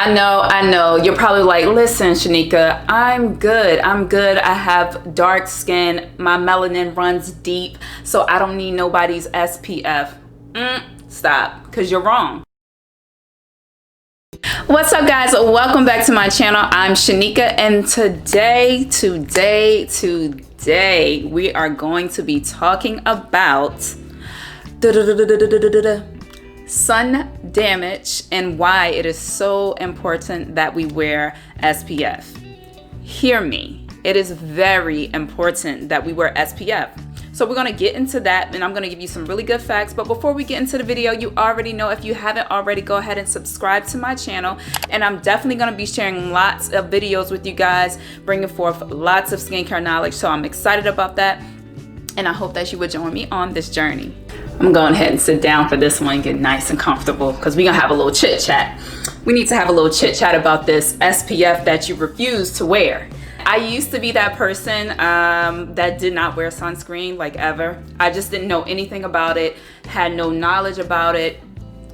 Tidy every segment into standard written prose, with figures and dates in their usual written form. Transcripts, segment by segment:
I know. You're probably like, listen, Shanika, I'm good. I have dark skin. My melanin runs deep, so I don't need nobody's SPF. Stop, because you're wrong. What's up, guys? Welcome back to my channel. I'm Shanika, and today we are going to be talking about sun damage and why it is so important that we wear SPF. Hear me, it is very important that we wear SPF. So we're gonna get into that, and I'm gonna give you some really good facts. But before we get into the video, you already know, if you haven't already, go ahead and subscribe to my channel. And I'm definitely gonna be sharing lots of videos with you guys, bringing forth lots of skincare knowledge. So I'm excited about that, and I hope that you would join me on this journey. I'm going ahead and sit down for this one and get nice and comfortable, because we're gonna have a little chit chat. We need to have a little chit chat about this SPF that you refuse to wear. I used to be that person that did not wear sunscreen, like, ever. I just didn't know anything about it, had no knowledge about it,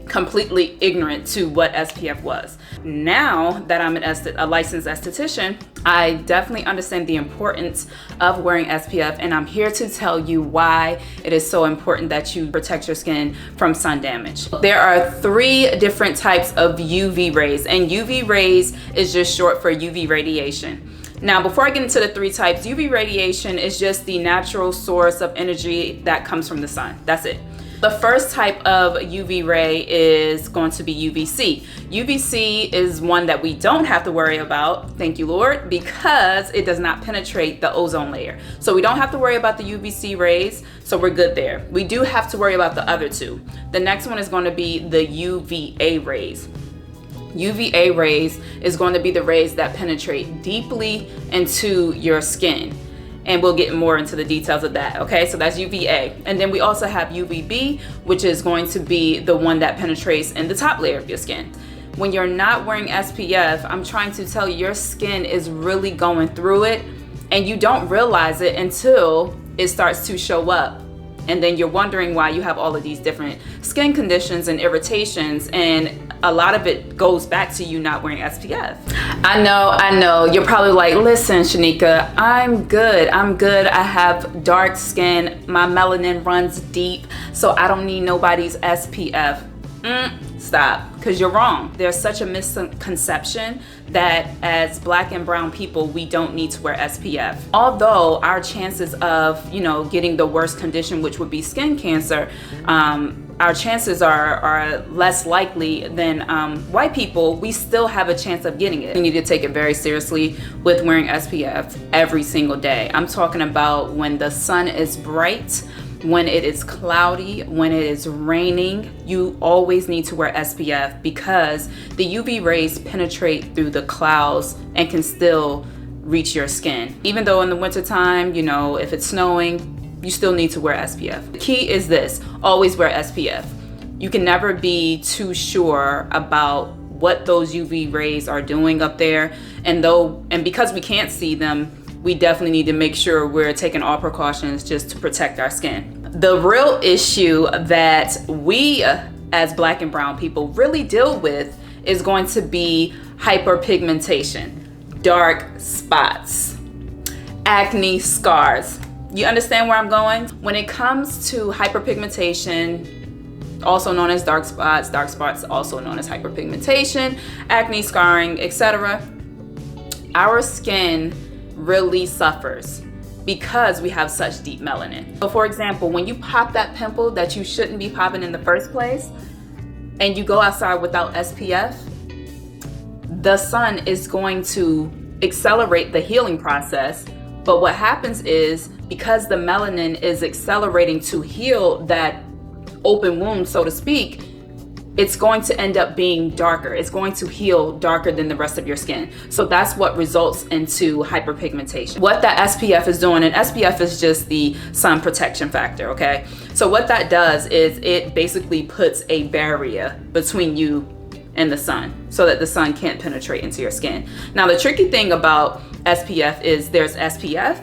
completely ignorant to what SPF was. Now that I'm a licensed esthetician, I definitely understand the importance of wearing SPF, and I'm here to tell you why it is so important that you protect your skin from sun damage. There are 3 different types of UV rays, and UV rays is just short for UV radiation. Now, before I get into the 3 types, UV radiation is just the natural source of energy that comes from the sun. That's it. The first type of UV ray is going to be UVC. UVC is one that we don't have to worry about, thank you Lord, because it does not penetrate the ozone layer. So we don't have to worry about the UVC rays, so we're good there. We do have to worry about the other 2. The next one is going to be the UVA rays. UVA rays is going to be the rays that penetrate deeply into your skin. And we'll get more into the details of that, okay? So that's UVA. And then we also have UVB, which is going to be the one that penetrates in the top layer of your skin. When you're not wearing SPF, I'm trying to tell you, your skin is really going through it, and you don't realize it until it starts to show up. And then you're wondering why you have all of these different skin conditions and irritations, and a lot of it goes back to you not wearing SPF. I know. You're probably like, listen, Shanika, I'm good. I have dark skin. My melanin runs deep, so I don't need nobody's SPF. Stop, because you're wrong. There's such a misconception that as Black and brown people, we don't need to wear SPF. Although our chances of, getting the worst condition, which would be skin cancer, our chances are less likely than white people, we still have a chance of getting it. You need to take it very seriously with wearing SPF every single day. I'm talking about when the sun is bright, when it is cloudy, when it is raining, you always need to wear SPF, because the UV rays penetrate through the clouds and can still reach your skin. Even though in the wintertime, if it's snowing, you still need to wear SPF. The key is this: always wear SPF. You can never be too sure about what those UV rays are doing up there, and because we can't see them, we definitely need to make sure we're taking all precautions just to protect our skin. The real issue that we as Black and brown people really deal with is going to be hyperpigmentation, dark spots, acne, scars. You understand where I'm going? When it comes to hyperpigmentation, also known as dark spots also known as hyperpigmentation, acne, scarring, etc., our skin really suffers because we have such deep melanin. So for example, when you pop that pimple that you shouldn't be popping in the first place, and you go outside without SPF, the sun is going to accelerate the healing process. But what happens is, because the melanin is accelerating to heal that open wound, so to speak, it's going to end up being darker. It's going to heal darker than the rest of your skin. So that's what results into hyperpigmentation. What that SPF is doing, and SPF is just the sun protection factor, okay? So what that does is it basically puts a barrier between you and the sun so that the sun can't penetrate into your skin. Now, the tricky thing about SPF is there's SPF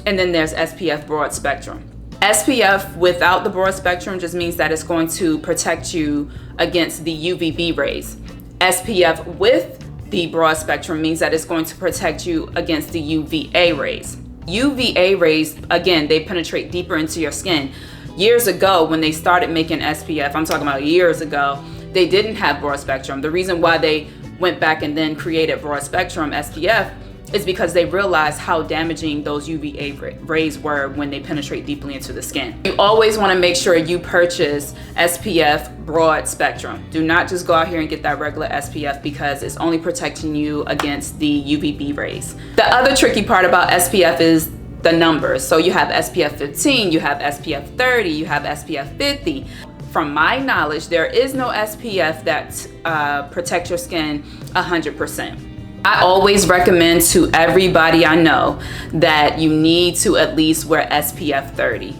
and then there's SPF broad spectrum. SPF without the broad spectrum just means that it's going to protect you against the UVB rays. SPF with the broad spectrum means that it's going to protect you against the UVA rays. UVA rays, again, they penetrate deeper into your skin. Years ago, when they started making SPF, I'm talking about years ago, they didn't have broad spectrum. The reason why they went back and then created broad spectrum SPF is because they realized how damaging those UVA rays were when they penetrate deeply into the skin. You always want to make sure you purchase SPF broad spectrum. Do not just go out here and get that regular SPF because it's only protecting you against the UVB rays. The other tricky part about SPF is the numbers. So you have SPF 15, you have SPF 30, you have SPF 50. From my knowledge, there is no SPF that protects your skin 100%. I always recommend to everybody I know that you need to at least wear SPF 30.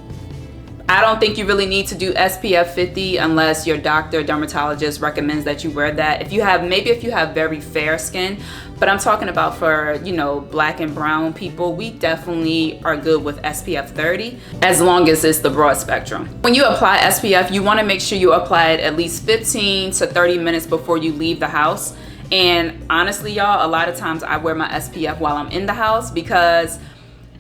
I don't think you really need to do SPF 50 unless your doctor, dermatologist recommends that you wear that. If you have very fair skin, but I'm talking about for, you know, black and brown people, we definitely are good with SPF 30 as long as it's the broad spectrum. When you apply SPF, you want to make sure you apply it at least 15 to 30 minutes before you leave the house. And honestly, y'all, a lot of times I wear my SPF while I'm in the house because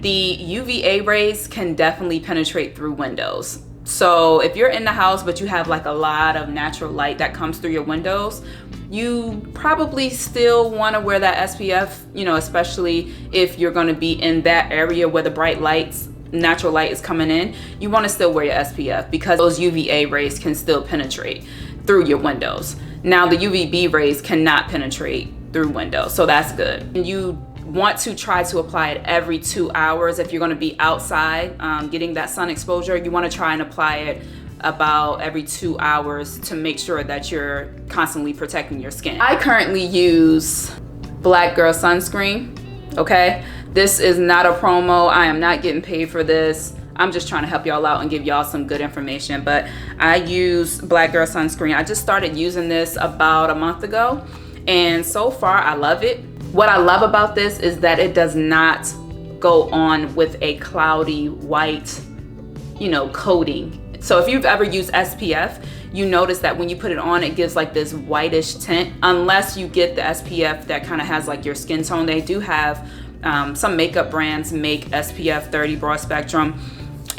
the UVA rays can definitely penetrate through windows. So if you're in the house but you have like a lot of natural light that comes through your windows, you probably still want to wear that SPF, you know, especially if you're going to be in that area where the bright lights, natural light is coming in. You want to still wear your SPF because those UVA rays can still penetrate through your windows. Now the UVB rays cannot penetrate through windows, so that's good. You want to try to apply it every 2 hours. If you're going to be outside getting that sun exposure, you want to try and apply it about every 2 hours to make sure that you're constantly protecting your skin. I currently use Black Girl Sunscreen, okay? This is not a promo. I am not getting paid for this. I'm just trying to help y'all out and give y'all some good information, but I use Black Girl Sunscreen. I just started using this about a month ago, and so far I love it. What I love about this is that it does not go on with a cloudy white, you know, coating. So if you've ever used SPF, you notice that when you put it on, it gives like this whitish tint, unless you get the SPF that kind of has like your skin tone. They do have some makeup brands make SPF 30 broad spectrum.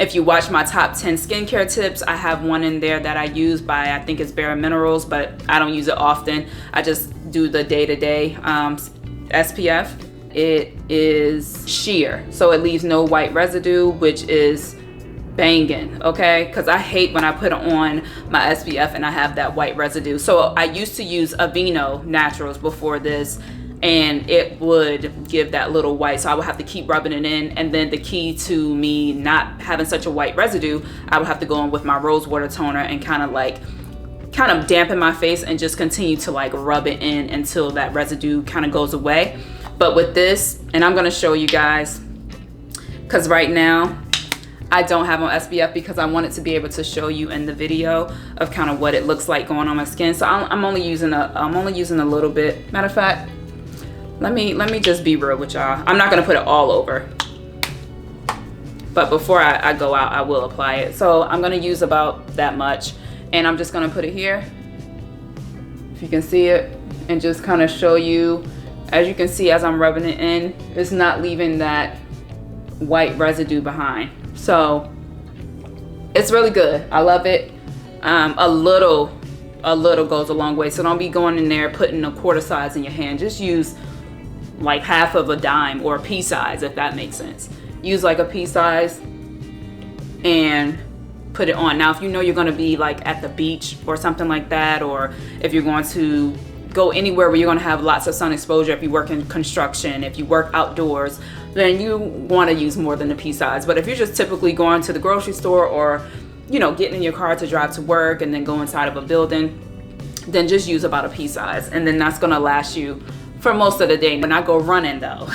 If you watch my top 10 skincare tips, I have one in there that I use by, I think it's Bare Minerals, but I don't use it often. I just do the day-to-day SPF. It is sheer, so it leaves no white residue, which is banging, okay? Because I hate when I put on my SPF and I have that white residue. So I used to use Aveeno Naturals before this, and it would give that little white, so I would have to keep rubbing it in. And then the key to me not having such a white residue, I would have to go in with my rose water toner and kind of dampen my face and just continue to like rub it in until that residue kind of goes away. But with this, and I'm going to show you guys, because right now I don't have on SPF because I wanted to be able to show you in the video of kind of what it looks like going on my skin. So I'm only using a little bit. Matter of fact, let me just be real with y'all. I'm not gonna put it all over, but before I go out, I will apply it. So I'm gonna use about that much, and I'm just gonna put it here, if you can see it, and just kind of show you. As you can see, as I'm rubbing it in, it's not leaving that white residue behind. So it's really good. I love it. A little goes a long way. So don't be going in there putting a quarter size in your hand. Just use like half of a dime or a pea size, if that makes sense. Use like a pea size and put it on. Now, if you know you're going to be like at the beach or something like that, or if you're going to go anywhere where you're going to have lots of sun exposure, if you work in construction, if you work outdoors, then you want to use more than the pea size. But if you're just typically going to the grocery store, or, you know, getting in your car to drive to work and then go inside of a building, then just use about a pea size, and then that's going to last you for most of the day. When I go running though,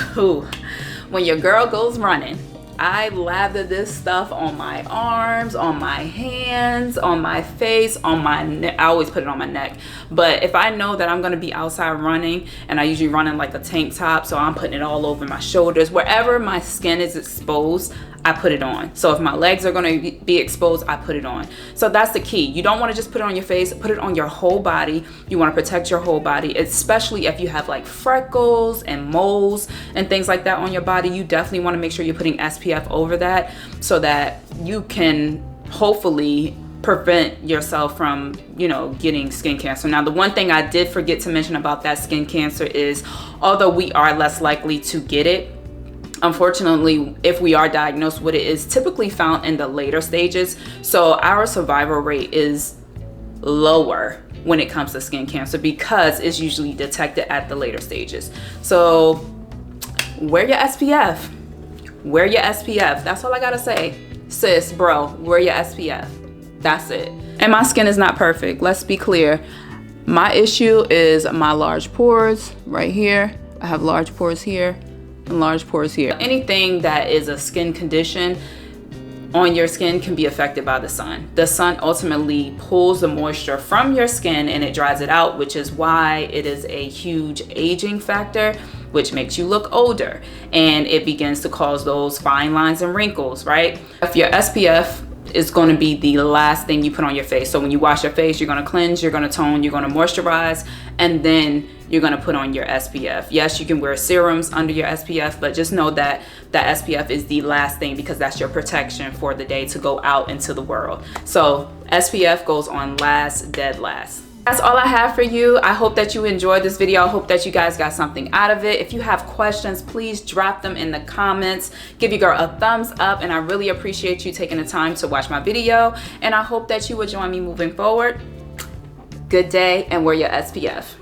when your girl goes running, I lather this stuff on my arms, on my hands, on my face, on my neck. I always put it on my neck. But if I know that I'm gonna be outside running, and I usually run in like a tank top, so I'm putting it all over my shoulders, wherever my skin is exposed, I put it on. So if my legs are gonna be exposed, I put it on. So that's the key. You don't wanna just put it on your face, put it on your whole body. You wanna protect your whole body, especially if you have like freckles and moles and things like that on your body. You definitely wanna make sure you're putting SPF over that so that you can hopefully prevent yourself from, you know, getting skin cancer. Now, the one thing I did forget to mention about that skin cancer is, although we are less likely to get it, unfortunately, if we are diagnosed with it, is typically found in the later stages. So our survival rate is lower when it comes to skin cancer because it's usually detected at the later stages. So wear your SPF. Wear your SPF. That's all I gotta say. Sis, bro, wear your SPF. That's it. And my skin is not perfect. Let's be clear. My issue is my large pores right here. I have large pores here and large pores here. Anything that is a skin condition on your skin can be affected by the sun. The sun ultimately pulls the moisture from your skin and it dries it out, which is why it is a huge aging factor, which makes you look older, and it begins to cause those fine lines and wrinkles, right? If your SPF is going to be the last thing you put on your face. So when you wash your face, you're going to cleanse, you're going to tone, you're going to moisturize, and then you're going to put on your SPF. Yes, you can wear serums under your SPF, but just know that that SPF is the last thing because that's your protection for the day to go out into the world. So SPF goes on last, dead last. That's all I have for you. I hope that you enjoyed this video. I hope that you guys got something out of it. If you have questions, please drop them in the comments. Give your girl a thumbs up, and I really appreciate you taking the time to watch my video. And I hope that you will join me moving forward. Good day, and wear your SPF.